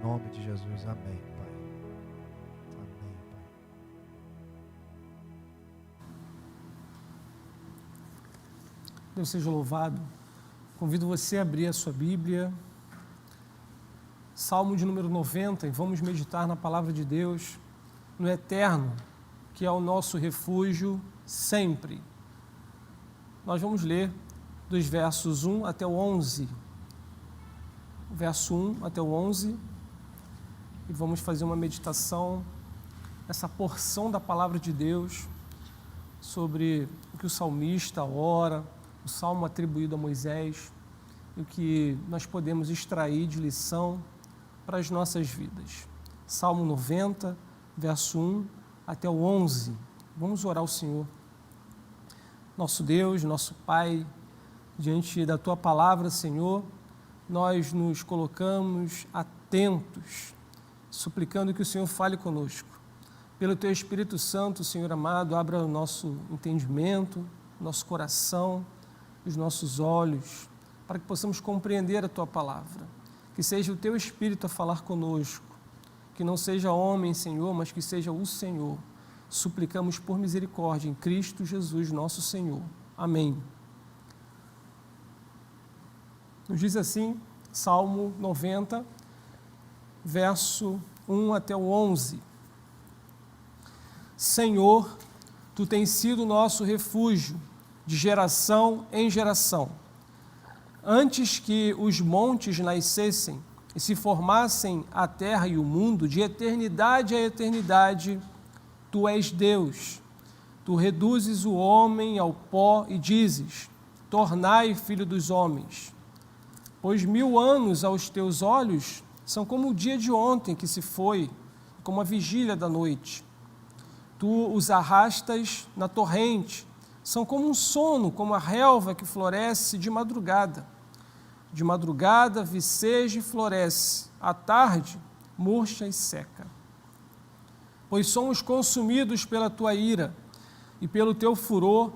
nome de Jesus, amém, Pai. Amém, Pai. Deus seja louvado. Convido você a abrir a sua Bíblia, Salmo de número 90, e vamos meditar na palavra de Deus, no eterno, que é o nosso refúgio sempre. Nós vamos ler dos versos 1 até o 11. Verso 1 até o 11, e vamos fazer uma meditação nessa porção da palavra de Deus sobre o que o salmista ora, o salmo atribuído a Moisés, e o que nós podemos extrair de lição para as nossas vidas. Salmo 90, verso 1 até o 11. Vamos orar ao Senhor. Nosso Deus, nosso Pai, diante da Tua palavra, Senhor, nós nos colocamos atentos, suplicando que o Senhor fale conosco. Pelo Teu Espírito Santo, Senhor amado, abra o nosso entendimento, nosso coração, os nossos olhos, para que possamos compreender a Tua palavra. Que seja o Teu Espírito a falar conosco, que não seja homem, Senhor, mas que seja o Senhor. Suplicamos por misericórdia em Cristo Jesus, nosso Senhor. Amém. Nos diz assim, Salmo 90, verso 1 até o 11. Senhor, Tu tens sido nosso refúgio, de geração em geração. Antes que os montes nascessem e se formassem a terra e o mundo, de eternidade a eternidade, Tu és Deus. Tu reduzes o homem ao pó e dizes, tornai filho dos homens. Pois 1000 anos aos Teus olhos são como o dia de ontem que se foi, como a vigília da noite. Tu os arrastas na torrente, são como um sono, como a relva que floresce de madrugada. De madrugada viceja e floresce, à tarde murcha e seca. Pois somos consumidos pela Tua ira e pelo Teu furor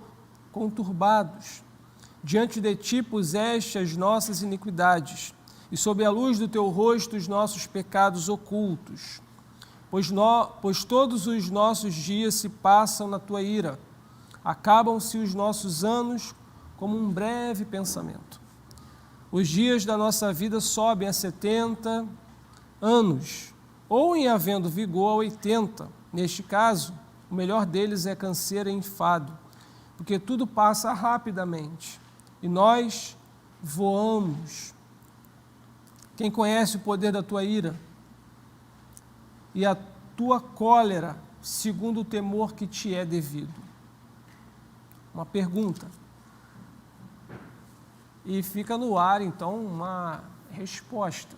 conturbados. Diante de Ti puseste as nossas iniquidades, e sob a luz do Teu rosto os nossos pecados ocultos. Pois todos os nossos dias se passam na Tua ira, acabam-se os nossos anos como um breve pensamento. Os dias da nossa vida sobem a 70 anos, ou em havendo vigor a 80. Neste caso, o melhor deles é canseira e enfado, porque tudo passa rapidamente. E nós voamos. Quem conhece o poder da Tua ira e a Tua cólera, segundo o temor que Te é devido? Uma pergunta. E fica no ar, então, uma resposta.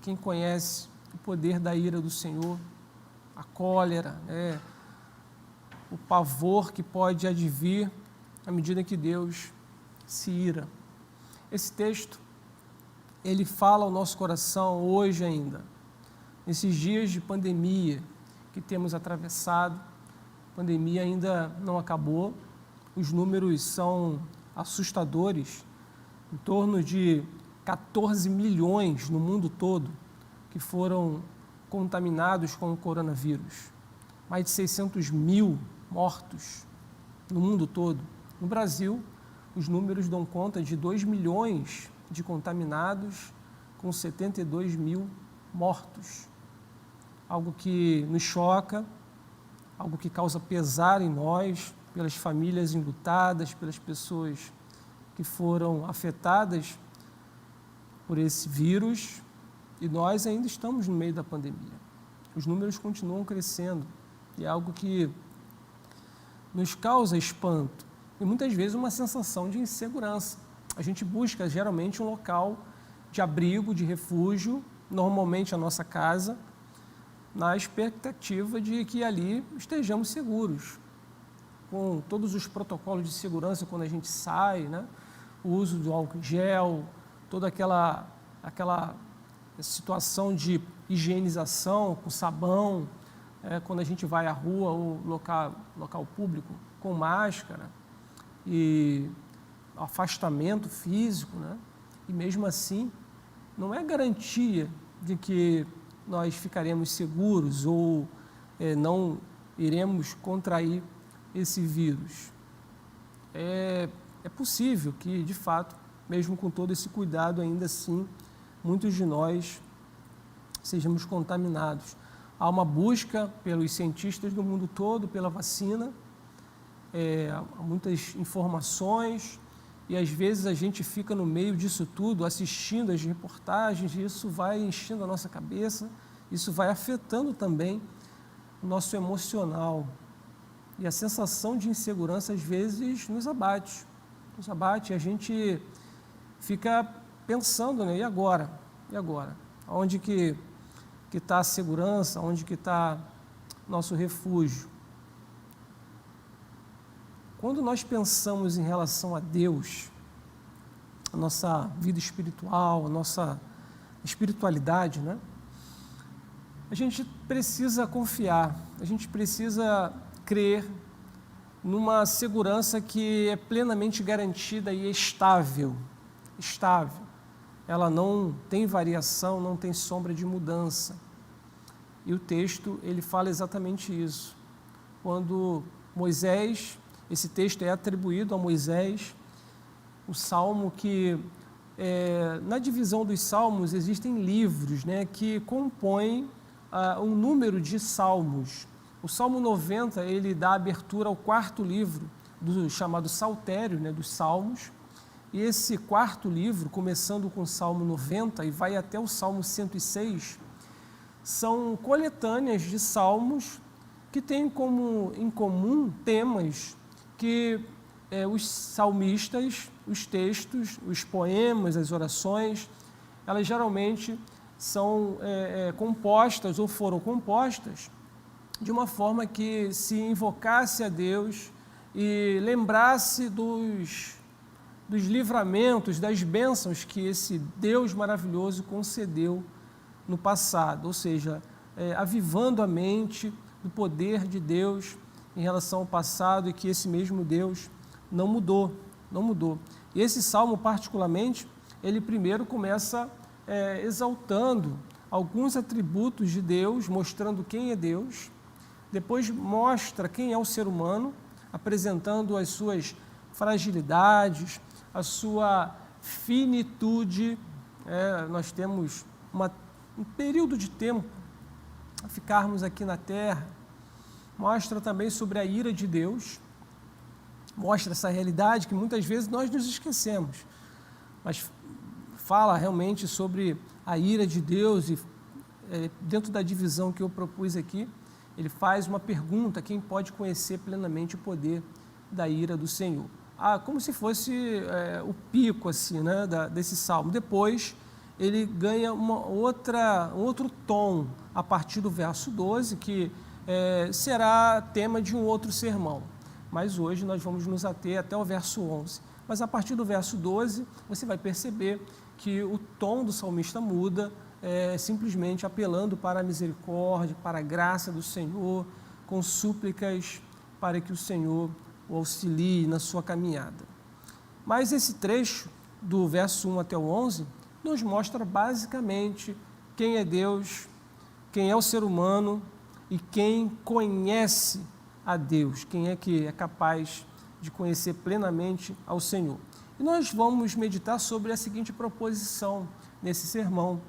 Quem conhece o poder da ira do Senhor, a cólera, o pavor que pode advir à medida que Deus se ira. Esse texto, ele fala ao nosso coração hoje ainda, nesses dias de pandemia que temos atravessado. A pandemia ainda não acabou, os números são assustadores, em torno de 14 milhões no mundo todo que foram contaminados com o coronavírus, mais de 600 mil mortos no mundo todo. No Brasil, os números dão conta de 2 milhões de contaminados com 72 mil mortos. Algo que nos choca, algo que causa pesar em nós, pelas famílias enlutadas, pelas pessoas que foram afetadas por esse vírus, e nós ainda estamos no meio da pandemia. Os números continuam crescendo, e é algo que nos causa espanto, e muitas vezes uma sensação de insegurança. A gente busca geralmente um local de abrigo, de refúgio, normalmente a nossa casa, na expectativa de que ali estejamos seguros, com todos os protocolos de segurança quando a gente sai, né? O uso do álcool em gel, toda aquela situação de higienização com sabão, quando a gente vai à rua ou local público, com máscara, e afastamento físico, né? E mesmo assim, não é garantia de que nós ficaremos seguros ou não iremos contrair esse vírus. É possível que, de fato, mesmo com todo esse cuidado, ainda assim, muitos de nós sejamos contaminados. Há uma busca pelos cientistas do mundo todo pela vacina, há muitas informações, e às vezes a gente fica no meio disso tudo, assistindo as reportagens, e isso vai enchendo a nossa cabeça, isso vai afetando também o nosso emocional. E a sensação de insegurança, às vezes, nos abate, e a gente fica pensando, né? E agora? E agora? Onde que está a segurança? Onde que está nosso refúgio? Quando nós pensamos em relação a Deus, a nossa vida espiritual, a nossa espiritualidade, né? A gente precisa confiar, a gente precisa crer numa segurança que é plenamente garantida e estável. Ela não tem variação, não tem sombra de mudança. E o texto, ele fala exatamente isso. Quando Moisés, esse texto é atribuído a Moisés, o salmo que, na divisão dos salmos, existem livros, né, que compõem um número de salmos. O Salmo 90, ele dá abertura ao quarto livro, chamado Saltério, né, dos Salmos. E esse quarto livro, começando com o Salmo 90 e vai até o Salmo 106, são coletâneas de salmos que têm em comum temas que os salmistas, os textos, os poemas, as orações, elas geralmente são compostas ou foram compostas de uma forma que se invocasse a Deus e lembrasse dos livramentos, das bênçãos que esse Deus maravilhoso concedeu no passado, ou seja, avivando a mente do poder de Deus em relação ao passado e que esse mesmo Deus não mudou. E esse salmo, particularmente, ele primeiro começa exaltando alguns atributos de Deus, mostrando quem é Deus, depois mostra quem é o ser humano, apresentando as suas fragilidades, a sua finitude. Nós temos um período de tempo a ficarmos aqui na terra. Mostra também sobre a ira de Deus, mostra essa realidade que muitas vezes nós nos esquecemos, mas fala realmente sobre a ira de Deus e dentro da divisão que eu propus aqui, ele faz uma pergunta: quem pode conhecer plenamente o poder da ira do Senhor? Como se fosse o pico assim, né, desse salmo. Depois ele ganha um outro tom a partir do verso 12, que será tema de um outro sermão. Mas hoje nós vamos nos ater até o verso 11. Mas a partir do verso 12, você vai perceber que o tom do salmista muda, simplesmente apelando para a misericórdia, para a graça do Senhor, com súplicas para que o Senhor o auxilie na sua caminhada. Mas esse trecho, do verso 1 até o 11, nos mostra basicamente quem é Deus, quem é o ser humano e quem conhece a Deus, quem é que é capaz de conhecer plenamente ao Senhor. E nós vamos meditar sobre a seguinte proposição nesse sermão: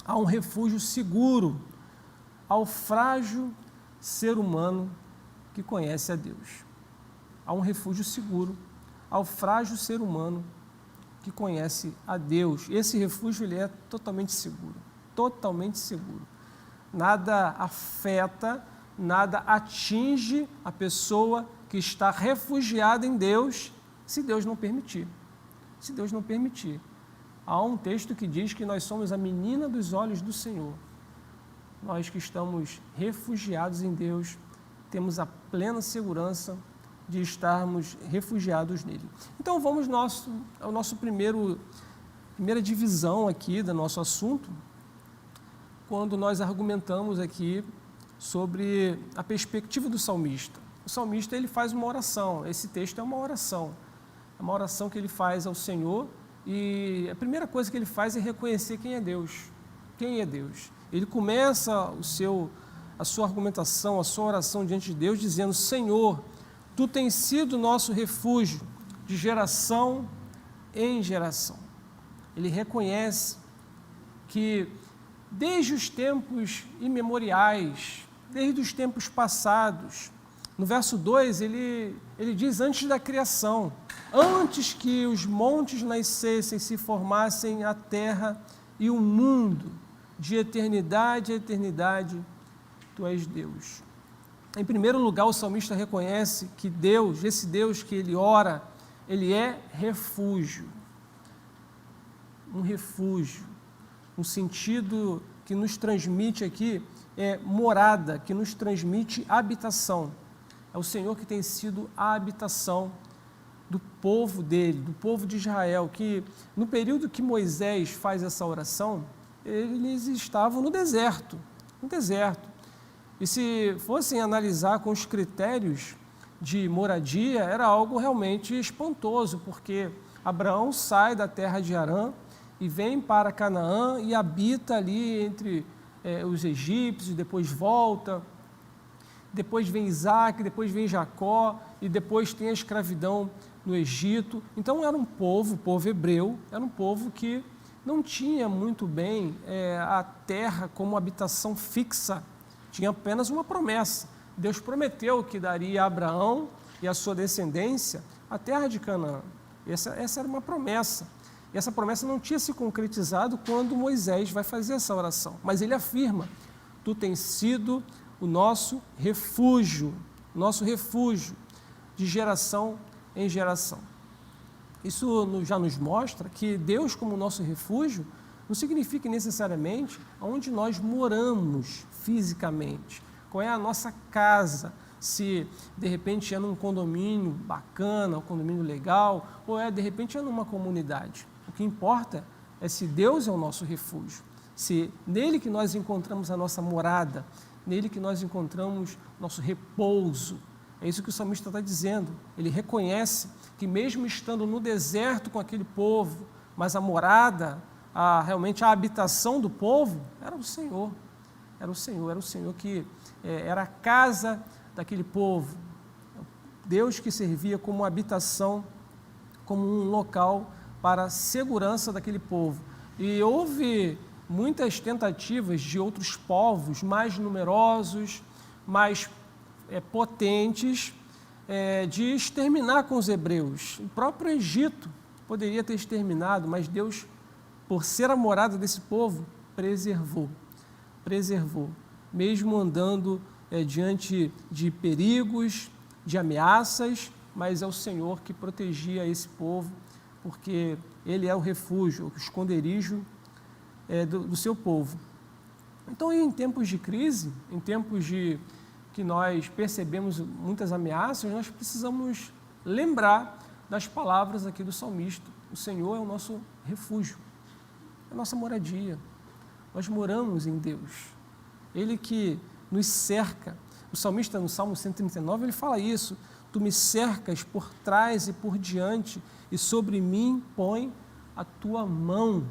há um refúgio seguro ao frágil ser humano que conhece a Deus. Há um refúgio seguro ao frágil ser humano que conhece a Deus. Esse refúgio, ele é totalmente seguro, totalmente seguro. Nada afeta, nada atinge a pessoa que está refugiada em Deus, se Deus não permitir. Se Deus não permitir. Há um texto que diz que nós somos a menina dos olhos do Senhor. Nós que estamos refugiados em Deus, temos a plena segurança de estarmos refugiados nele. Então vamos ao nosso primeira divisão aqui do nosso assunto, quando nós argumentamos aqui sobre a perspectiva do salmista. O salmista, ele faz uma oração. Esse texto é uma oração que ele faz ao Senhor, e a primeira coisa que ele faz é reconhecer quem é Deus. Quem é Deus? Ele começa a sua argumentação, a sua oração diante de Deus, dizendo: Senhor, Tu tens sido nosso refúgio de geração em geração. Ele reconhece que desde os tempos imemoriais, desde os tempos passados, no verso 2 ele diz: antes da criação, antes que os montes nascessem, se formassem a terra e o mundo, de eternidade a eternidade, Tu és Deus. Em primeiro lugar, o salmista reconhece que Deus, esse Deus que ele ora, ele é refúgio. Um refúgio, um sentido que nos transmite aqui é morada, que nos transmite habitação. É o Senhor que tem sido a habitação do povo dele, do povo de Israel, que no período que Moisés faz essa oração, eles estavam no deserto, E se fossem analisar com os critérios de moradia, era algo realmente espantoso, porque Abraão sai da terra de Harã e vem para Canaã e habita ali entre os egípcios, depois volta, depois vem Isaac, depois vem Jacó, e depois tem a escravidão no Egito. Então era um povo, o povo hebreu, era um povo que não tinha muito bem a terra como habitação fixa, tinha apenas uma promessa. Deus prometeu que daria a Abraão e a sua descendência a terra de Canaã. Essa era uma promessa. E essa promessa não tinha se concretizado quando Moisés vai fazer essa oração. Mas ele afirma: Tu tens sido o nosso refúgio de geração em geração. Isso já nos mostra que Deus, como nosso refúgio, não significa necessariamente onde nós moramos fisicamente, qual é a nossa casa, se de repente é num condomínio bacana, um condomínio legal, ou de repente é numa comunidade. O que importa é se Deus é o nosso refúgio, se nele que nós encontramos a nossa morada, nele que nós encontramos nosso repouso. É isso que o salmista está dizendo. Ele reconhece que mesmo estando no deserto com aquele povo, mas a morada, realmente a habitação do povo era o Senhor. Era o Senhor que era a casa daquele povo. Deus que servia como habitação, como um local para a segurança daquele povo. E houve muitas tentativas de outros povos mais numerosos, mais potentes, de exterminar com os hebreus. O próprio Egito poderia ter exterminado, mas Deus, por ser a morada desse povo, preservou, mesmo andando diante de perigos, de ameaças, mas é o Senhor que protegia esse povo, porque Ele é o refúgio, o esconderijo do seu povo. Então, em tempos de crise, em tempos que nós percebemos muitas ameaças, nós precisamos lembrar das palavras aqui do salmista. O Senhor é o nosso refúgio, é a nossa moradia. Nós moramos em Deus. Ele que nos cerca. O salmista, no Salmo 139, ele fala isso: Tu me cercas por trás e por diante, e sobre mim põe a Tua mão.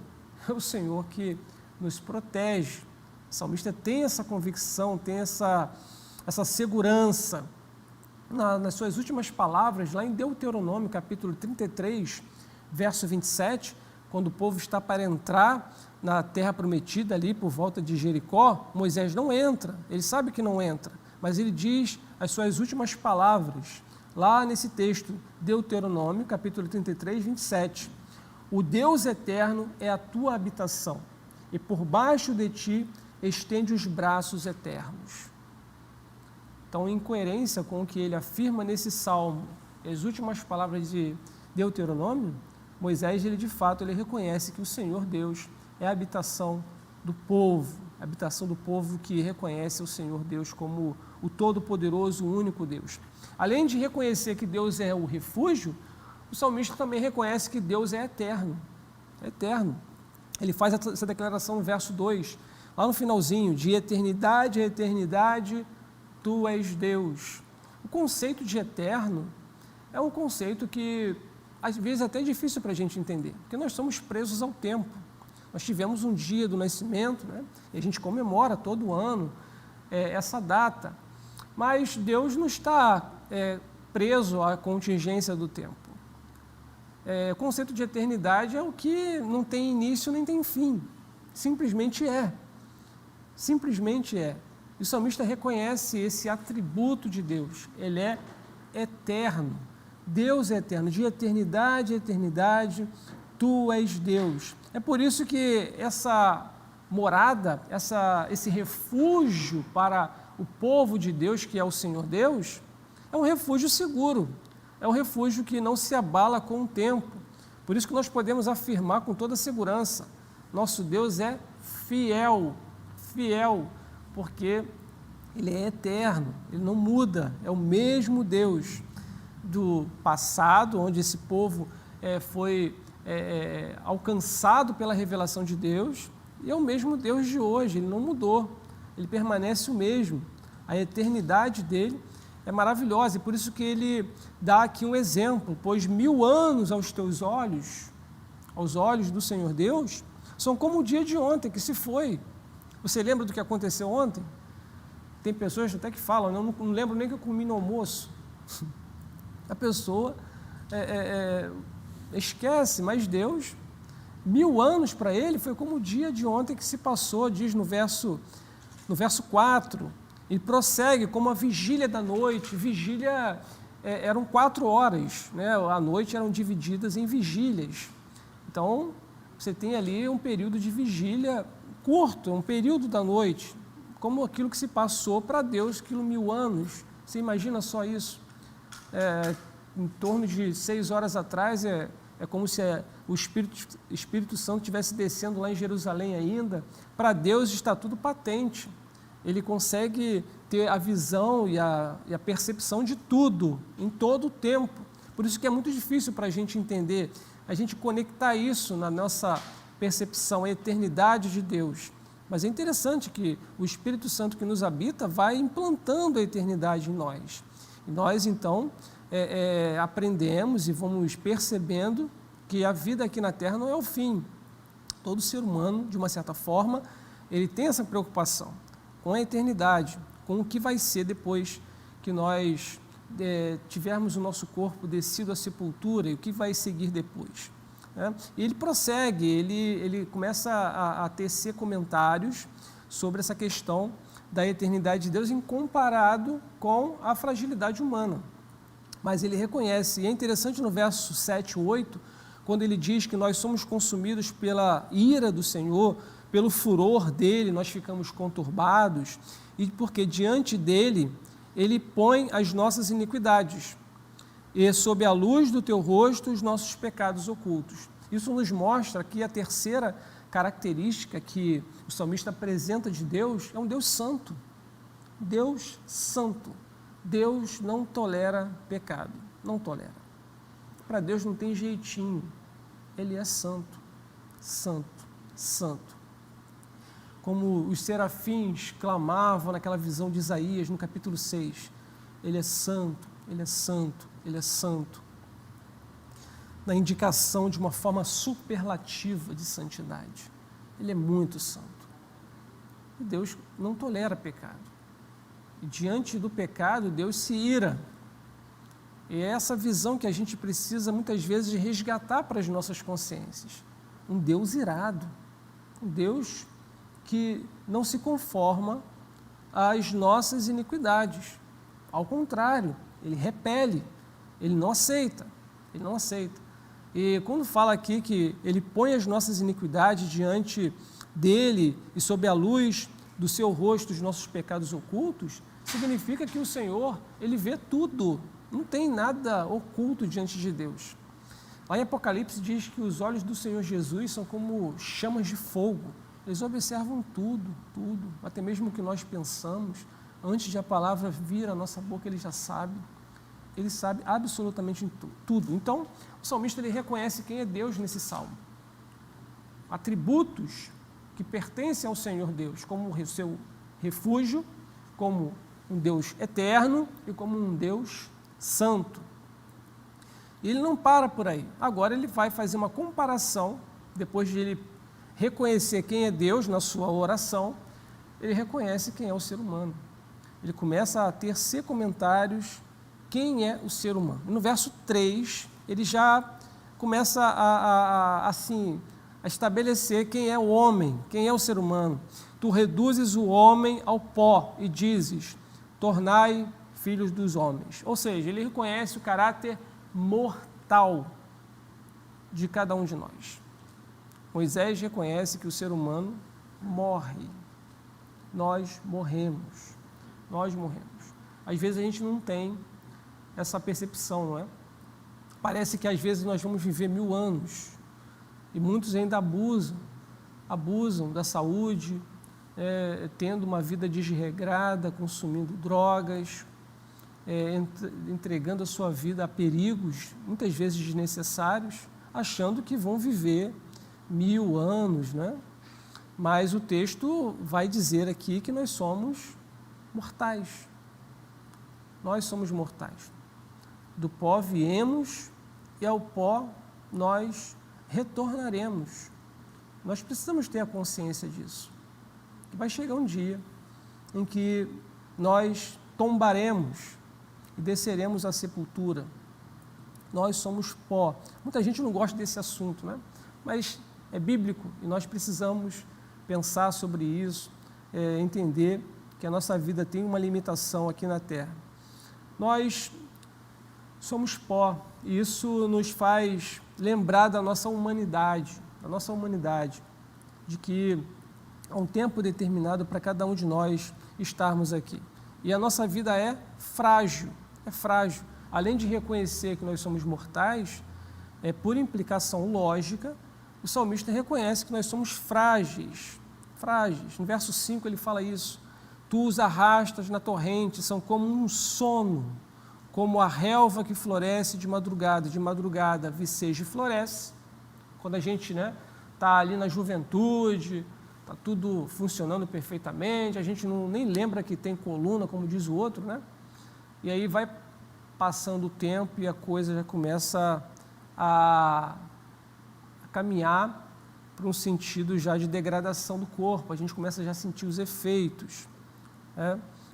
É o Senhor que nos protege. O salmista tem essa convicção, tem essa segurança. Nas suas últimas palavras, lá em Deuteronômio, capítulo 33, verso 27, quando o povo está para entrar na terra prometida ali por volta de Jericó, Moisés não entra, ele sabe que não entra, mas ele diz as suas últimas palavras, lá nesse texto, Deuteronômio, capítulo 33, 27. O Deus eterno é a tua habitação, e por baixo de ti estende os braços eternos. Então, em coerência com o que ele afirma nesse salmo, as últimas palavras de Deuteronômio, Moisés, ele de fato, ele reconhece que o Senhor Deus é a habitação do povo que reconhece o Senhor Deus como o Todo-Poderoso, o único Deus. Além de reconhecer que Deus é o refúgio, o salmista também reconhece que Deus é eterno. É eterno. Ele faz essa declaração no verso 2, lá no finalzinho: de eternidade a eternidade, Tu és Deus. O conceito de eterno é um conceito que, às vezes, é até difícil para a gente entender, porque nós somos presos ao tempo. Nós tivemos um dia do nascimento, né? E a gente comemora todo ano essa data. Mas Deus não está preso à contingência do tempo. O conceito de eternidade é o que não tem início nem tem fim. Simplesmente é. Simplesmente é. E o salmista reconhece esse atributo de Deus. Ele é eterno. Deus é eterno. De eternidade a eternidade, tu és Deus. É por isso que essa morada, esse refúgio para o povo de Deus, que é o Senhor Deus, é um refúgio seguro. É um refúgio que não se abala com o tempo. Por isso que nós podemos afirmar com toda segurança, nosso Deus é fiel, fiel, porque Ele é eterno, Ele não muda, é o mesmo Deus do passado, onde esse povo foi alcançado pela revelação de Deus, e é o mesmo Deus de hoje, Ele não mudou, Ele permanece o mesmo. A eternidade dEle é maravilhosa, e por isso que Ele dá aqui um exemplo, pois 1000 anos aos teus olhos, aos olhos do Senhor Deus, são como o dia de ontem, que se foi. Você lembra do que aconteceu ontem? Tem pessoas até que falam, não lembro nem que eu comi no almoço. A pessoa esquece, mas Deus, 1000 anos para Ele foi como o dia de ontem que se passou, diz no verso 4, e prossegue como a vigília da noite. Vigília eram 4 horas, né? A noite eram divididas em vigílias. Então, você tem ali um período de vigília curto, um período da noite, como aquilo que se passou para Deus, aquilo 1000 anos. Você imagina só isso? Em torno de 6 horas atrás, é como se o Espírito Santo estivesse descendo lá em Jerusalém ainda. Para Deus está tudo patente. Ele consegue ter a visão e a percepção de tudo, em todo o tempo. Por isso que é muito difícil para a gente entender, a gente conectar isso na nossa percepção, a eternidade de Deus. Mas é interessante que o Espírito Santo que nos habita vai implantando a eternidade em nós. E nós, então, aprendemos e vamos percebendo que a vida aqui na Terra não é o fim. Todo ser humano, de uma certa forma, ele tem essa preocupação com a eternidade, com o que vai ser depois que nós tivermos o nosso corpo descido à sepultura e o que vai seguir depois. E ele prossegue, ele começa a tecer comentários sobre essa questão da eternidade de Deus em comparado com a fragilidade humana. Mas ele reconhece, e é interessante no verso 7 e 8, quando ele diz que nós somos consumidos pela ira do Senhor, pelo furor dele, nós ficamos conturbados, e porque diante dele, ele põe as nossas iniquidades, e sob a luz do teu rosto, os nossos pecados ocultos. Isso nos mostra que a terceira característica que o salmista apresenta de Deus é um Deus santo. Deus santo. Deus não tolera pecado, não tolera. Para Deus não tem jeitinho, Ele é santo, santo, santo. Como os serafins clamavam naquela visão de Isaías, no capítulo 6, Ele é santo, Ele é santo, Ele é santo. Na indicação de uma forma superlativa de santidade. Ele é muito santo. E Deus não tolera pecado. E diante do pecado, Deus se ira. E é essa visão que a gente precisa, muitas vezes, resgatar para as nossas consciências. Um Deus irado. Um Deus que não se conforma às nossas iniquidades. Ao contrário, Ele repele, Ele não aceita. Ele não aceita. E quando fala aqui que Ele põe as nossas iniquidades diante dEle e sob a luz do seu rosto os nossos pecados ocultos, significa que o Senhor, Ele vê tudo, não tem nada oculto diante de Deus. Lá em Apocalipse diz que os olhos do Senhor Jesus são como chamas de fogo, eles observam tudo, tudo, até mesmo o que nós pensamos, antes de a palavra vir à nossa boca, Ele já sabe. Ele sabe absolutamente tudo. Então, o salmista ele reconhece quem é Deus nesse salmo. Atributos que pertencem ao Senhor Deus, como o seu refúgio, como um Deus eterno e como um Deus santo. E ele não para por aí. Agora ele vai fazer uma comparação, depois de ele reconhecer quem é Deus na sua oração, ele reconhece quem é o ser humano. Ele começa a tecer comentários, quem é o ser humano. No verso 3, ele já começa a estabelecer quem é o homem, quem é o ser humano. Tu reduzes o homem ao pó e dizes, tornai filhos dos homens. Ou seja, ele reconhece o caráter mortal de cada um de nós. Moisés reconhece que o ser humano morre. Nós morremos. Nós morremos. Às vezes a gente não tem essa percepção, não é? Parece que às vezes nós vamos viver 1000 anos e muitos ainda abusam da saúde, tendo uma vida desregrada, consumindo drogas, entregando a sua vida a perigos, muitas vezes desnecessários, achando que vão viver 1000 anos, né? Mas o texto vai dizer aqui que nós somos mortais. Nós somos mortais. Do pó viemos e ao pó nós retornaremos. Nós precisamos ter a consciência disso. Vai chegar um dia em que nós tombaremos e desceremos à sepultura. Nós somos pó. Muita gente não gosta desse assunto, né? Mas é bíblico e nós precisamos pensar sobre isso, entender que a nossa vida tem uma limitação aqui na Terra. Nós somos pó e isso nos faz lembrar da nossa humanidade, de que há um tempo determinado para cada um de nós estarmos aqui. E a nossa vida é frágil. Além de reconhecer que nós somos mortais, por implicação lógica, o salmista reconhece que nós somos frágeis. No verso 5 ele fala isso. Tu os arrastas na torrente, são como um sono, como a relva que floresce de madrugada viceja e floresce. Quando a gente está ali na juventude, está tudo funcionando perfeitamente, a gente nem lembra que tem coluna, como diz o outro, né? E aí vai passando o tempo e a coisa já começa a caminhar para um sentido já de degradação do corpo, a gente começa já a sentir os efeitos.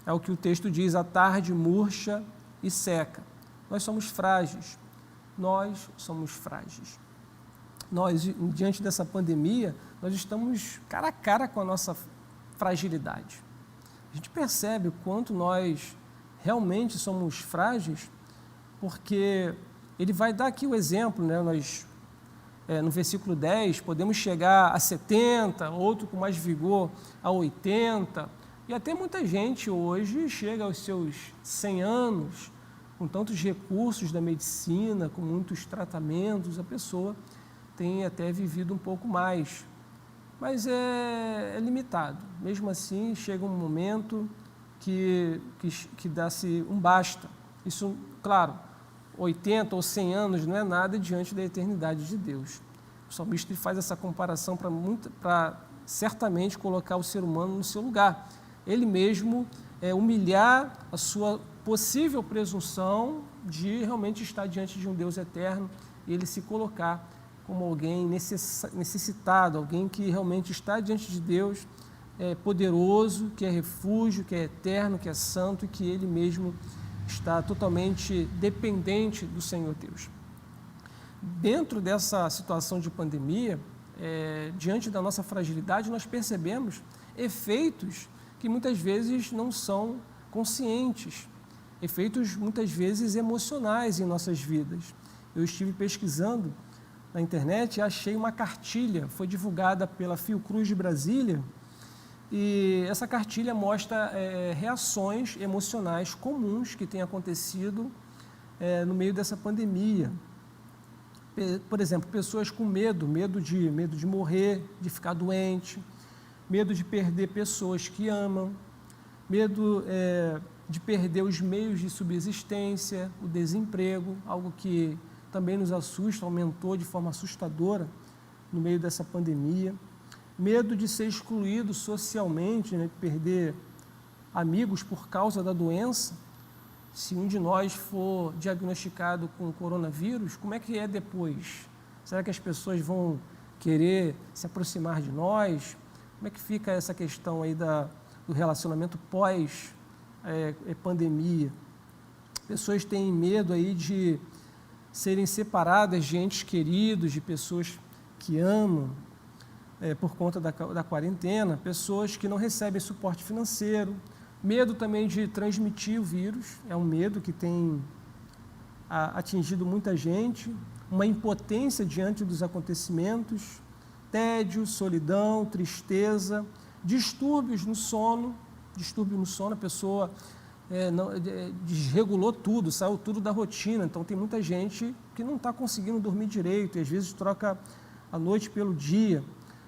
É o que o texto diz, a tarde murcha e seca. Nós somos frágeis. Nós, diante dessa pandemia, nós estamos cara a cara com a nossa fragilidade. A gente percebe o quanto nós realmente somos frágeis, porque ele vai dar aqui o exemplo, né? Nós, no versículo 10, podemos chegar a 70, outro com mais vigor a 80, e até muita gente hoje chega aos seus 100 anos, com tantos recursos da medicina, com muitos tratamentos, a pessoa tem até vivido um pouco mais, mas é limitado. Mesmo assim, chega um momento que dá-se um basta. Isso, claro, 80 ou 100 anos não é nada diante da eternidade de Deus. O salmista faz essa comparação para certamente colocar o ser humano no seu lugar. Ele mesmo humilhar a sua possível presunção de realmente estar diante de um Deus eterno e ele se colocar como alguém necessitado, alguém que realmente está diante de Deus, poderoso, que é refúgio, que é eterno, que é santo e que ele mesmo está totalmente dependente do Senhor Deus. Dentro dessa situação de pandemia, diante da nossa fragilidade, nós percebemos efeitos que muitas vezes não são conscientes, efeitos muitas vezes emocionais em nossas vidas. Eu estive pesquisando na internet e achei uma cartilha, foi divulgada pela Fiocruz de Brasília, e essa cartilha mostra reações emocionais comuns que têm acontecido no meio dessa pandemia. Por exemplo, pessoas com medo de morrer, de ficar doente, medo de perder pessoas que amam, medo de perder os meios de subsistência, o desemprego, algo que também nos assusta, aumentou de forma assustadora no meio dessa pandemia. Medo de ser excluído socialmente, de perder amigos por causa da doença. Se um de nós for diagnosticado com coronavírus, como é que é depois? Será que as pessoas vão querer se aproximar de nós? Como é que fica essa questão aí do relacionamento pós-pandemia? Pessoas têm medo aí de serem separadas de entes queridos, de pessoas que amam, por conta da quarentena, pessoas que não recebem suporte financeiro, medo também de transmitir o vírus, é um medo que tem atingido muita gente, uma impotência diante dos acontecimentos, tédio, solidão, tristeza, distúrbio no sono, a pessoa desregulou tudo, saiu tudo da rotina, então tem muita gente que não está conseguindo dormir direito e às vezes troca a noite pelo dia,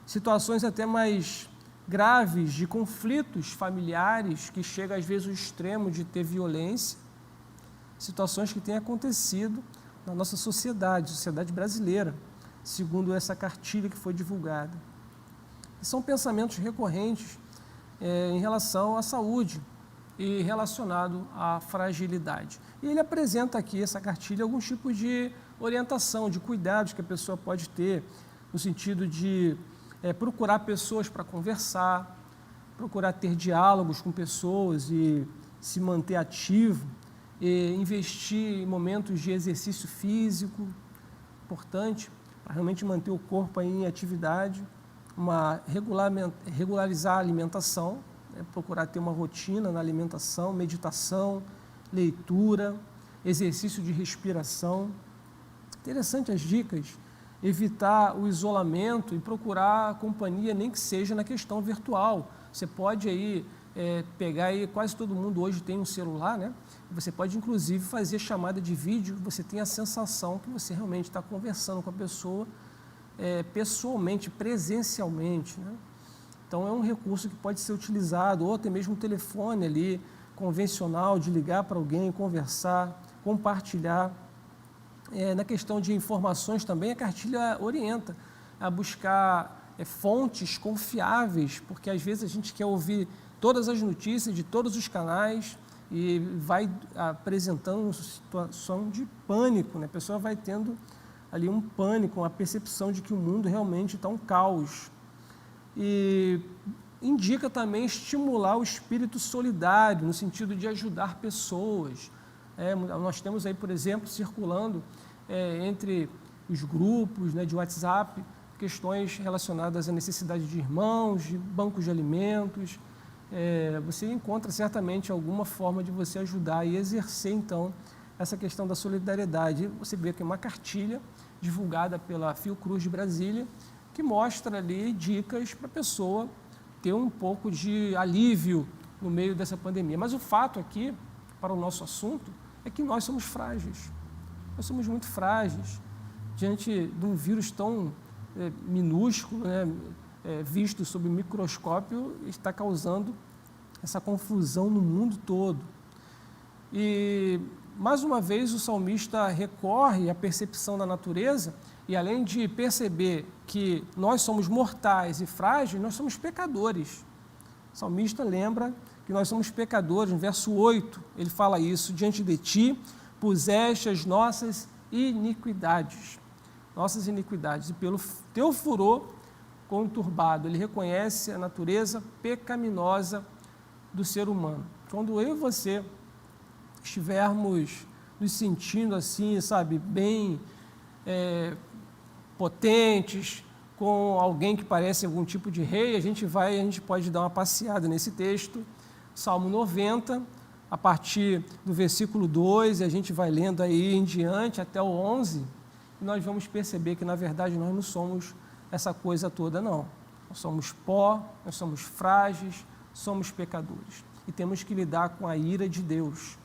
situações até mais graves de conflitos familiares que chegam às vezes ao extremo de ter violência, situações que têm acontecido na nossa sociedade brasileira, segundo essa cartilha que foi divulgada. E são pensamentos recorrentes em relação à saúde e relacionado à fragilidade. E ele apresenta aqui, essa cartilha, alguns tipos de orientação, de cuidados que a pessoa pode ter, no sentido de procurar pessoas para conversar, procurar ter diálogos com pessoas e se manter ativo, e investir em momentos de exercício físico, importante, para realmente manter o corpo aí em atividade, regularizar a alimentação, procurar ter uma rotina na alimentação, meditação, leitura, exercício de respiração. Interessante as dicas, evitar o isolamento e procurar a companhia, nem que seja na questão virtual. Você pode aí pegar aí, quase todo mundo hoje tem um celular, né? Você pode inclusive fazer chamada de vídeo, você tem a sensação que você realmente está conversando com a pessoa pessoalmente, presencialmente, né? Então é um recurso que pode ser utilizado, ou até mesmo um telefone ali, convencional, de ligar para alguém, conversar, compartilhar. Na questão de informações também, a cartilha orienta a buscar fontes confiáveis, porque às vezes a gente quer ouvir todas as notícias de todos os canais e vai apresentando uma situação de pânico, né? A pessoa vai tendo ali um pânico, uma percepção de que o mundo realmente está um caos. E indica também estimular o espírito solidário, no sentido de ajudar pessoas. Nós temos aí, por exemplo, circulando entre os grupos, né, de WhatsApp, questões relacionadas à necessidade de irmãos, de bancos de alimentos. Você encontra certamente alguma forma de você ajudar e exercer, então, essa questão da solidariedade. Você vê que é uma cartilha divulgada pela Fiocruz de Brasília, que mostra ali dicas para a pessoa ter um pouco de alívio no meio dessa pandemia. Mas o fato aqui, para o nosso assunto, é que nós somos frágeis. Nós somos muito frágeis diante de um vírus tão minúsculo, né, visto sob microscópio, está causando essa confusão no mundo todo. E, mais uma vez, o salmista recorre à percepção da natureza e, além de perceber que nós somos mortais e frágeis, nós somos pecadores. O salmista lembra que nós somos pecadores. No verso 8, ele fala isso: diante de ti puseste as nossas iniquidades. Nossas iniquidades. E pelo teu furor conturbado, ele reconhece a natureza pecaminosa do ser humano. Quando eu e você estivermos nos sentindo assim, sabe, bem potentes, com alguém que parece algum tipo de rei, a gente pode dar uma passeada nesse texto, Salmo 90, a partir do versículo 2, e a gente vai lendo aí em diante até o 11, e nós vamos perceber que, na verdade, nós não somos essa coisa toda, não. Nós somos pó, nós somos frágeis, somos pecadores. E temos que lidar com a ira de Deus.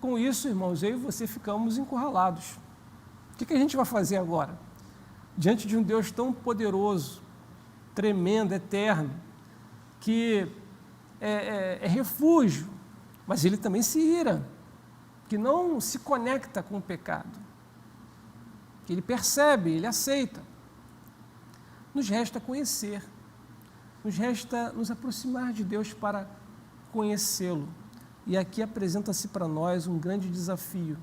Com isso, irmãos, eu e você ficamos encurralados. O que a gente vai fazer agora? Diante de um Deus tão poderoso, tremendo, eterno, que é refúgio, mas ele também se ira, que não se conecta com o pecado, que ele percebe, ele aceita. Nos resta conhecer, nos resta nos aproximar de Deus para conhecê-lo. E aqui apresenta-se para nós um grande desafio,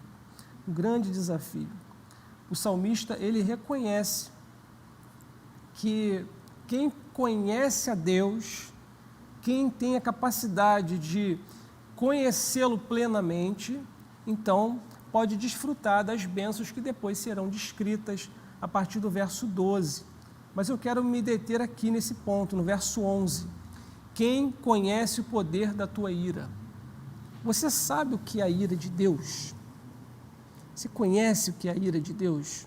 O salmista, ele reconhece que quem conhece a Deus, quem tem a capacidade de conhecê-lo plenamente, então pode desfrutar das bênçãos que depois serão descritas a partir do verso 12. Mas eu quero me deter aqui nesse ponto, no verso 11. Quem conhece o poder da tua ira? Você sabe o que é a ira de Deus? Você conhece o que é a ira de Deus?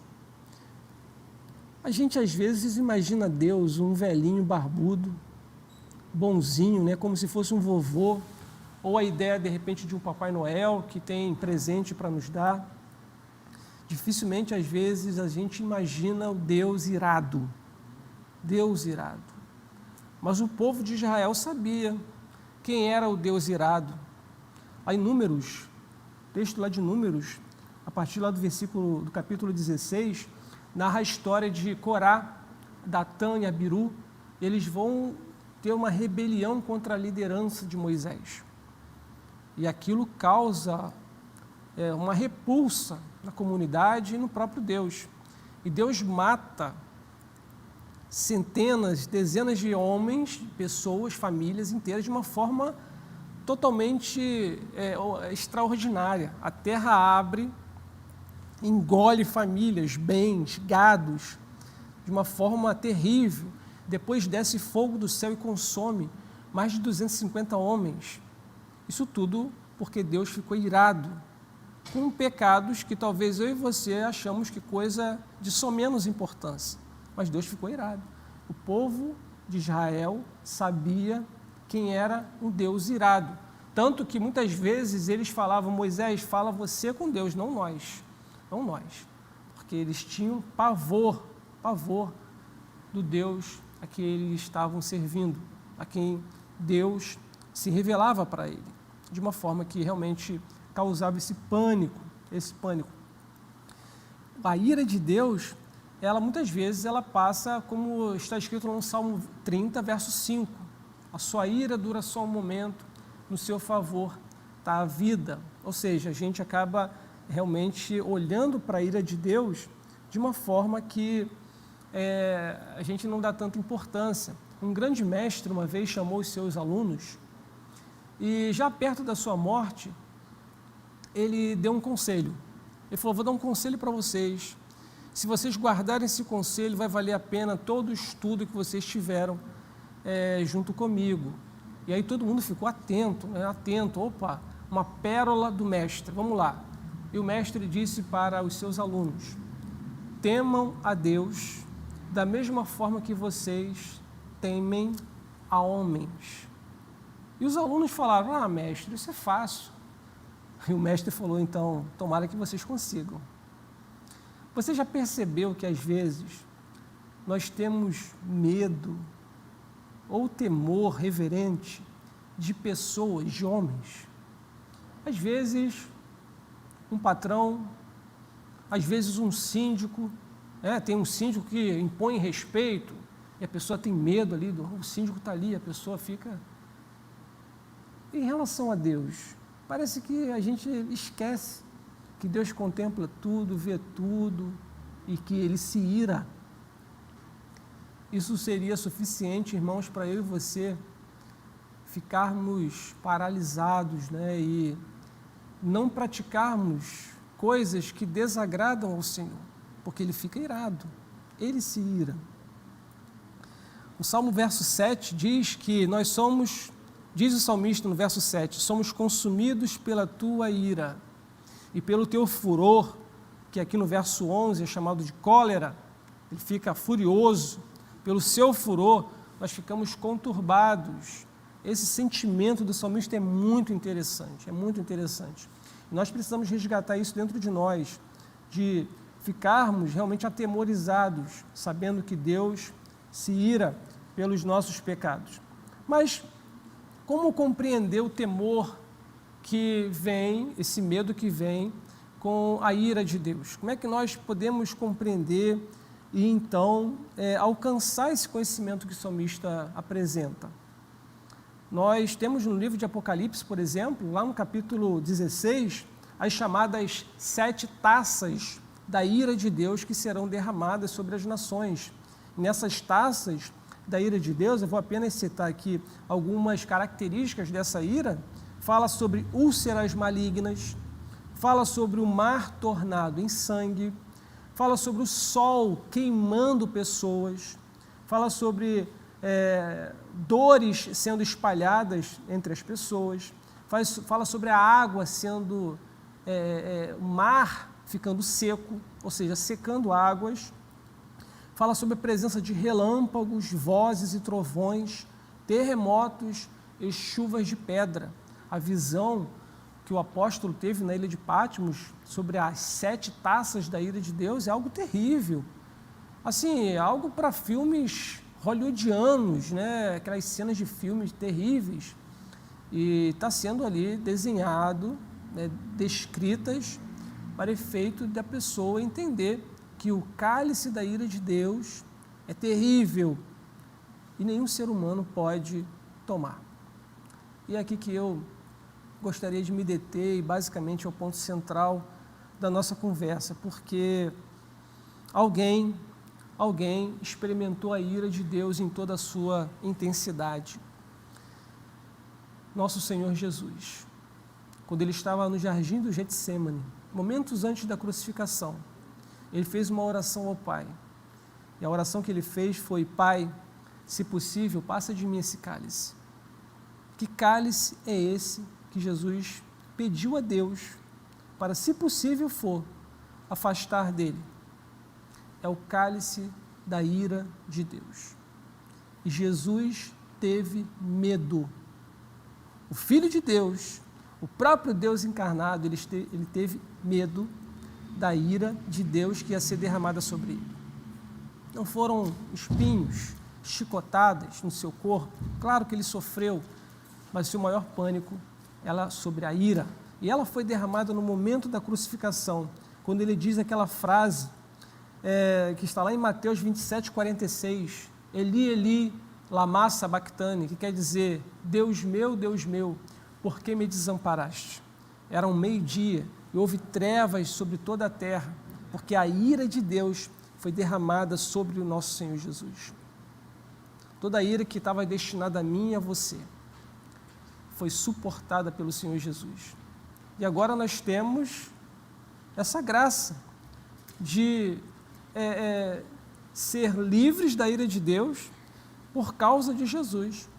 A gente às vezes imagina Deus um velhinho barbudo, bonzinho, né, como se fosse um vovô, ou a ideia de repente de um Papai Noel que tem presente para nos dar. Dificilmente às vezes a gente imagina o Deus irado. Deus irado. Mas o povo de Israel sabia quem era o Deus irado. Aí Números, texto lá de Números, a partir lá do capítulo 16, narra a história de Corá, Datã e Abiru. Eles vão ter uma rebelião contra a liderança de Moisés. E aquilo causa uma repulsa na comunidade e no próprio Deus. E Deus mata centenas, dezenas de homens, pessoas, famílias inteiras, de uma forma totalmente extraordinária. A terra abre, engole famílias, bens, gados, de uma forma terrível. Depois desce fogo do céu e consome mais de 250 homens. Isso tudo porque Deus ficou irado com pecados que talvez eu e você achamos que coisa de só menos importância. Mas Deus ficou irado. O povo de Israel sabia quem era um Deus irado. Tanto que muitas vezes eles falavam: Moisés, fala você com Deus, não nós. Não nós. Porque eles tinham pavor do Deus a que eles estavam servindo, a quem Deus se revelava para ele, de uma forma que realmente causava esse pânico. A ira de Deus, ela muitas vezes ela passa, como está escrito no Salmo 30, verso 5. A sua ira dura só um momento, no seu favor está a vida. Ou seja, a gente acaba realmente olhando para a ira de Deus de uma forma que a gente não dá tanta importância. Um grande mestre uma vez chamou os seus alunos e já perto da sua morte, ele deu um conselho. Ele falou: vou dar um conselho para vocês. Se vocês guardarem esse conselho, vai valer a pena todo o estudo que vocês tiveram junto comigo. E aí todo mundo ficou atento. Opa, uma pérola do mestre, vamos lá. E o mestre disse para os seus alunos: temam a Deus da mesma forma que vocês temem a homens. E os alunos falaram: ah, mestre, isso é fácil. E o mestre falou: então, tomara que vocês consigam. Você já percebeu que às vezes nós temos medo ou temor reverente de pessoas, de homens? Às vezes um patrão, às vezes um síndico, tem um síndico que impõe respeito e a pessoa tem medo ali, o síndico está ali, a pessoa fica... Em relação a Deus, parece que a gente esquece que Deus contempla tudo, vê tudo e que Ele se ira. Isso seria suficiente, irmãos, para eu e você ficarmos paralisados, e não praticarmos coisas que desagradam ao Senhor, porque Ele fica irado, Ele se ira. O Salmo verso 7 diz que nós somos, diz o salmista no verso 7, somos consumidos pela tua ira e pelo teu furor, que aqui no verso 11 é chamado de cólera. Ele fica furioso. Pelo seu furor, nós ficamos conturbados. Esse sentimento do salmista é muito interessante, Nós precisamos resgatar isso dentro de nós, de ficarmos realmente atemorizados, sabendo que Deus se ira pelos nossos pecados. Mas como compreender o temor que vem, esse medo que vem com a ira de Deus? Como é que nós podemos compreender e então alcançar esse conhecimento que o salmista apresenta? Nós temos no livro de Apocalipse, por exemplo, lá no capítulo 16, as chamadas 7 taças da ira de Deus que serão derramadas sobre as nações. Nessas taças da ira de Deus, eu vou apenas citar aqui algumas características dessa ira, fala sobre úlceras malignas, fala sobre o mar tornado em sangue, fala sobre o sol queimando pessoas, fala sobre dores sendo espalhadas entre as pessoas, fala sobre a água sendo, o mar ficando seco, ou seja, secando águas, fala sobre a presença de relâmpagos, vozes e trovões, terremotos e chuvas de pedra. A visão que o apóstolo teve na ilha de Patmos sobre as 7 taças da ira de Deus é algo terrível. Assim, algo para filmes hollywoodianos, né? Aquelas cenas de filmes terríveis. E está sendo ali desenhado, né, descritas para efeito da pessoa entender que o cálice da ira de Deus é terrível e nenhum ser humano pode tomar. E é aqui que eu gostaria de me deter, e basicamente é o ponto central da nossa conversa, porque alguém experimentou a ira de Deus em toda a sua intensidade. Nosso Senhor Jesus, quando ele estava no jardim do Getsemane, momentos antes da crucificação, ele fez uma oração ao Pai. E a oração que ele fez foi: Pai, se possível, passa de mim esse cálice. Que cálice é esse que Jesus pediu a Deus para, se possível for, afastar dele? É o cálice da ira de Deus. E Jesus teve medo. O Filho de Deus, o próprio Deus encarnado, ele teve medo da ira de Deus que ia ser derramada sobre ele. Não foram espinhos, chicotadas no seu corpo, claro que ele sofreu, mas o seu maior pânico era sobre a ira. E ela foi derramada no momento da crucificação, quando ele diz aquela frase que está lá em Mateus 27:46, Eli, Eli, lama sabactani, que quer dizer: Deus meu, por que me desamparaste? Era um meio-dia e houve trevas sobre toda a terra, porque a ira de Deus foi derramada sobre o nosso Senhor Jesus. Toda a ira que estava destinada a mim e a você foi suportada pelo Senhor Jesus. E agora nós temos essa graça de ser livres da ira de Deus por causa de Jesus,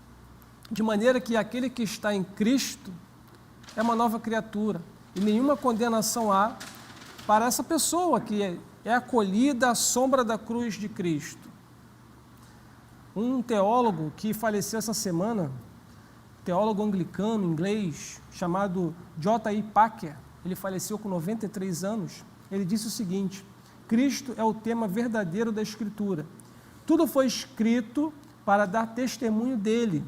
de maneira que aquele que está em Cristo é uma nova criatura, e nenhuma condenação há para essa pessoa que é acolhida à sombra da cruz de Cristo. Um teólogo que faleceu essa semana, teólogo anglicano, inglês, chamado J.I. Packer, ele faleceu com 93 anos, ele disse o seguinte: Cristo é o tema verdadeiro da Escritura. Tudo foi escrito para dar testemunho dele.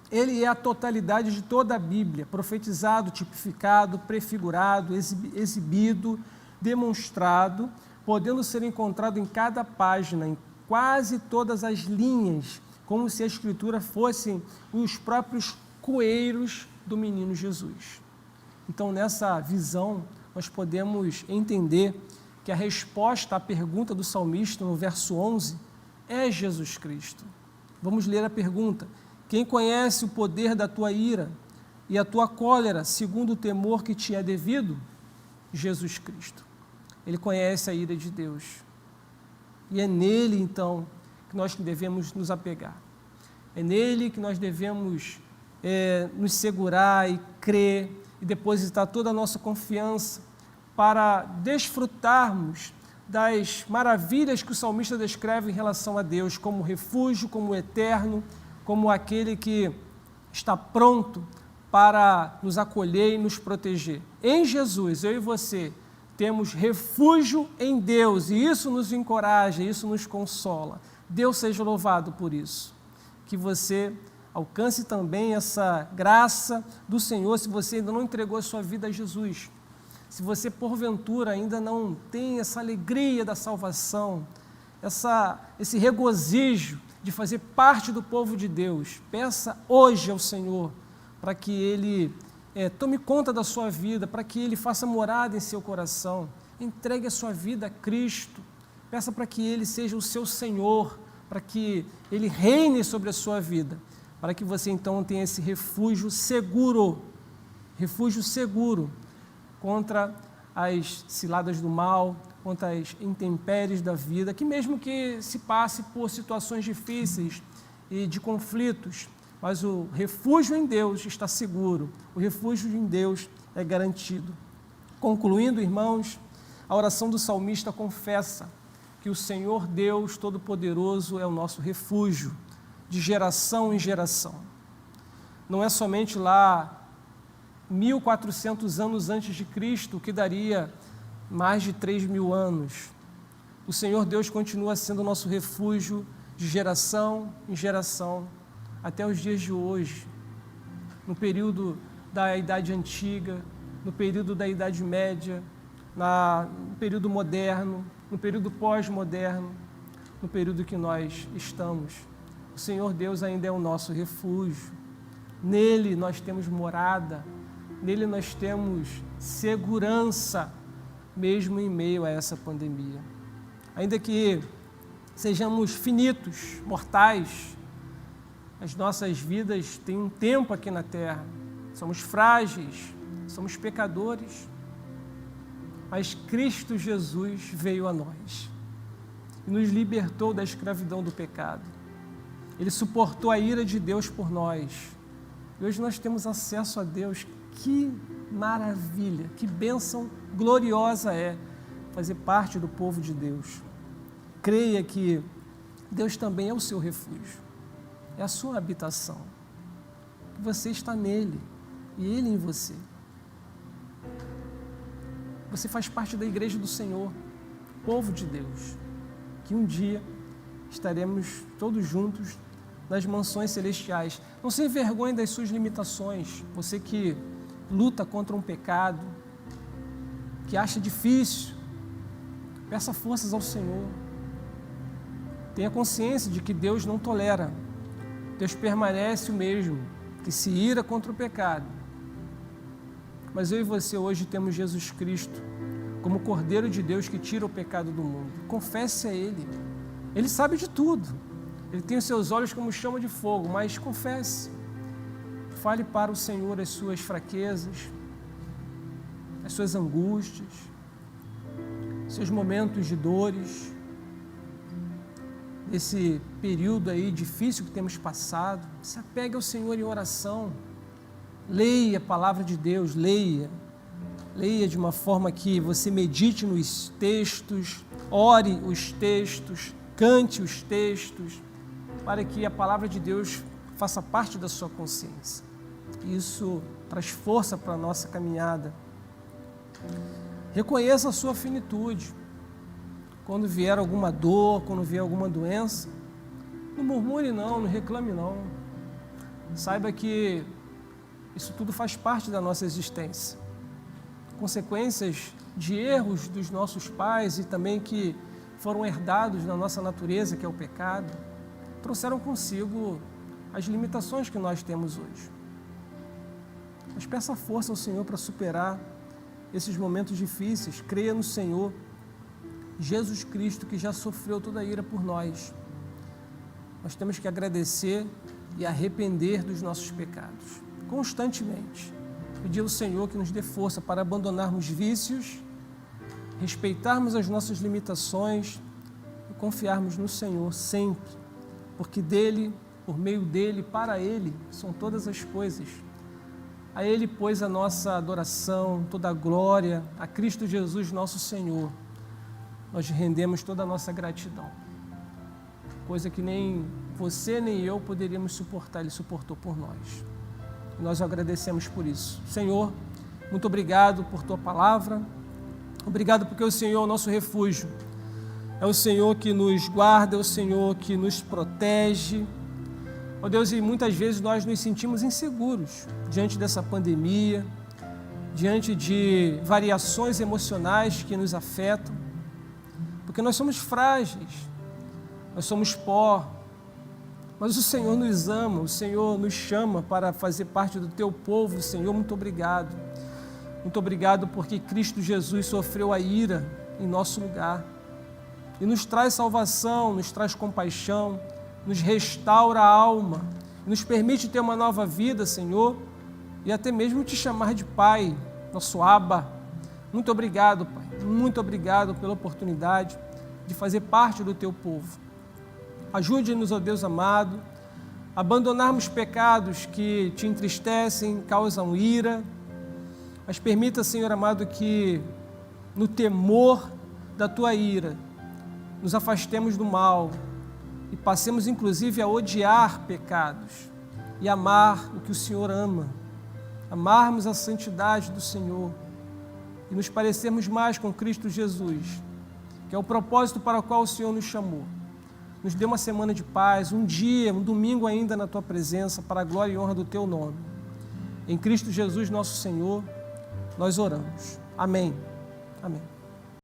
Ele é a totalidade de toda a Bíblia, profetizado, tipificado, prefigurado, exibido, demonstrado, podendo ser encontrado em cada página, em quase todas as linhas, como se a Escritura fossem os próprios coeiros do menino Jesus. Então, nessa visão, nós podemos entender que a resposta à pergunta do salmista, no verso 11, é Jesus Cristo. Vamos ler a pergunta: quem conhece o poder da tua ira e a tua cólera, segundo o temor que te é devido? Jesus Cristo. Ele conhece a ira de Deus. E é nele, então, que nós devemos nos apegar. É nele que nós devemos nos segurar e crer e depositar toda a nossa confiança para desfrutarmos das maravilhas que o salmista descreve em relação a Deus, como refúgio, como eterno, como aquele que está pronto para nos acolher e nos proteger. Em Jesus, eu e você temos refúgio em Deus, e isso nos encoraja, isso nos consola. Deus seja louvado por isso. Que você alcance também essa graça do Senhor, se você ainda não entregou a sua vida a Jesus. Se você, porventura, ainda não tem essa alegria da salvação, esse regozijo de fazer parte do povo de Deus, peça hoje ao Senhor para que Ele tome conta da sua vida, para que Ele faça morada em seu coração. Entregue a sua vida a Cristo, peça para que Ele seja o seu Senhor, para que Ele reine sobre a sua vida, para que você então tenha esse refúgio seguro contra as ciladas do mal, contra as intempéries da vida, que mesmo que se passe por situações difíceis e de conflitos, mas o refúgio em Deus está seguro, o refúgio em Deus é garantido. Concluindo, irmãos, a oração do salmista confessa que o Senhor Deus Todo-Poderoso é o nosso refúgio, de geração em geração. Não é somente lá 1400 anos antes de Cristo, que daria mais de 3.000 anos. O Senhor Deus continua sendo o nosso refúgio de geração em geração, até os dias de hoje, no período da Idade Antiga, no período da Idade Média, no período moderno, no período pós-moderno, no período que nós estamos. O Senhor Deus ainda é o nosso refúgio. Nele nós temos morada, nele nós temos segurança, mesmo em meio a essa pandemia. Ainda que sejamos finitos, mortais, as nossas vidas têm um tempo aqui na terra, somos frágeis, somos pecadores, mas Cristo Jesus veio a nós e nos libertou da escravidão do pecado. Ele suportou a ira de Deus por nós. E hoje nós temos acesso a Deus. Que maravilha, que bênção gloriosa é fazer parte do povo de Deus. Creia que Deus também é o seu refúgio, é a sua habitação. Você está nele e ele em você. Você faz parte da igreja do Senhor, povo de Deus, que um dia estaremos todos juntos nas mansões celestiais. Não se envergonhe das suas limitações, você que luta contra um pecado, que acha difícil, peça forças ao Senhor. Tenha consciência de que Deus não tolera, Deus permanece o mesmo, que se ira contra o pecado. Mas eu e você hoje temos Jesus Cristo como Cordeiro de Deus que tira o pecado do mundo. Confesse a Ele. Ele sabe de tudo. Ele tem os seus olhos como chama de fogo, mas confesse. Fale para o Senhor as suas fraquezas, as suas angústias, seus momentos de dores, esse período aí difícil que temos passado. Se apegue ao Senhor em oração. Leia a palavra de Deus, leia de uma forma que você medite nos textos, ore os textos, cante os textos, para que a palavra de Deus faça parte da sua consciência. Isso traz força para a nossa caminhada. Reconheça a sua finitude. Quando vier alguma dor, quando vier alguma doença, não murmure não reclame não. Saiba que isso tudo faz parte da nossa existência. Consequências de erros dos nossos pais e também que foram herdados na nossa natureza, que é o pecado, trouxeram consigo as limitações que nós temos hoje. Mas peça força ao Senhor para superar esses momentos difíceis. Creia no Senhor, Jesus Cristo, que já sofreu toda a ira por nós. Nós temos que agradecer e arrepender dos nossos pecados, constantemente. Pedir ao Senhor que nos dê força para abandonarmos vícios, respeitarmos as nossas limitações e confiarmos no Senhor sempre, porque dele, por meio dele, para ele, são todas as coisas. A ele, pois, a nossa adoração, toda a glória, a Cristo Jesus, nosso Senhor. Nós rendemos toda a nossa gratidão, coisa que nem você nem eu poderíamos suportar, Ele suportou por nós. E nós agradecemos por isso. Senhor, muito obrigado por Tua palavra, obrigado porque o Senhor é o nosso refúgio, é o Senhor que nos guarda, é o Senhor que nos protege. Ó Deus, e muitas vezes nós nos sentimos inseguros diante dessa pandemia, diante de variações emocionais que nos afetam, porque nós somos frágeis, nós somos pó, mas o Senhor nos ama, o Senhor nos chama para fazer parte do Teu povo. Senhor, muito obrigado. Muito obrigado porque Cristo Jesus sofreu a ira em nosso lugar. e nos traz salvação, nos traz compaixão, nos restaura a alma, nos permite ter uma nova vida, Senhor, e até mesmo te chamar de Pai, nosso Abba. Muito obrigado, Pai, muito obrigado pela oportunidade de fazer parte do Teu povo. Ajude-nos, ó Deus amado, a abandonarmos pecados que Te entristecem, causam ira, mas permita, Senhor amado, que no temor da Tua ira, nos afastemos do mal e passemos inclusive a odiar pecados e amar o que o Senhor ama, amarmos a santidade do Senhor e nos parecermos mais com Cristo Jesus, que é o propósito para o qual o Senhor nos chamou. Nos dê uma semana de paz, um dia, um domingo ainda na Tua presença, para a glória e honra do Teu nome. Em Cristo Jesus, nosso Senhor, nós oramos. Amém. Amém.